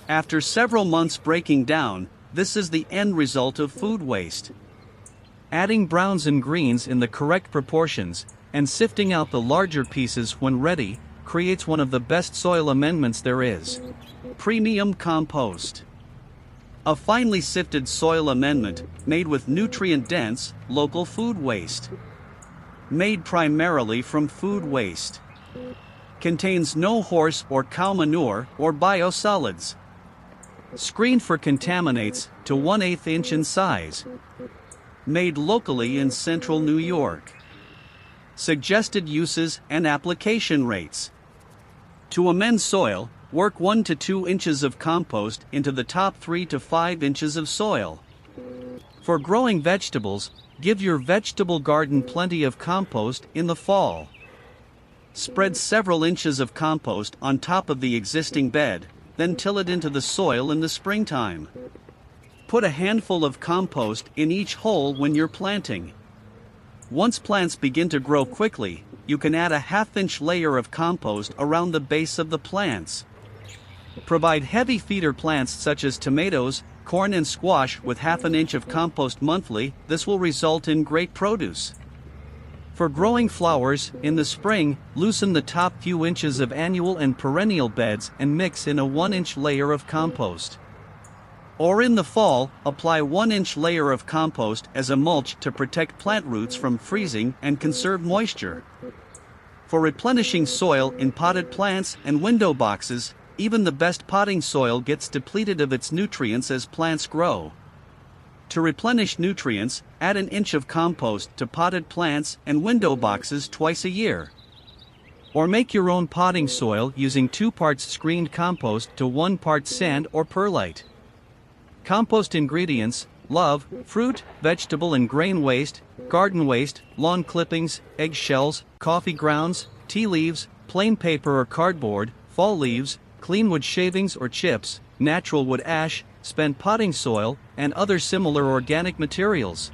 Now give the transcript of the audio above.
After several months breaking down, this is the end result of food waste. Adding browns and greens in the correct proportions, and sifting out the larger pieces when ready, creates one of the best soil amendments there is. Premium compost. A finely sifted soil amendment, made with nutrient-dense, local food waste. Made primarily from food waste. Contains no horse or cow manure or biosolids. Screened for contaminates to 1/8 inch in size. Made locally in central New York. Suggested uses and application rates. To amend soil, work 1 to 2 inches of compost into the top 3 to 5 inches of soil. For growing vegetables, give your vegetable garden plenty of compost in the fall. Spread several inches of compost on top of the existing bed, then till it into the soil in the springtime. Put a handful of compost in each hole when you're planting. Once plants begin to grow quickly, you can add a 1/2-inch layer of compost around the base of the plants. Provide heavy feeder plants such as tomatoes, corn and squash with 1/2 inch of compost monthly. This will result in great produce. For growing flowers, in the spring, loosen the top few inches of annual and perennial beds and mix in a 1-inch layer of compost. Or in the fall, apply 1-inch layer of compost as a mulch to protect plant roots from freezing and conserve moisture. For replenishing soil in potted plants and window boxes, even the best potting soil gets depleted of its nutrients as plants grow. To replenish nutrients, add 1 inch of compost to potted plants and window boxes twice a year. Or make your own potting soil using 2 parts screened compost to 1 part sand or perlite. Compost ingredients: love, fruit, vegetable and grain waste, garden waste, lawn clippings, egg shells, coffee grounds, tea leaves, plain paper or cardboard, fall leaves, clean wood shavings or chips, natural wood ash, spent potting soil, and other similar organic materials.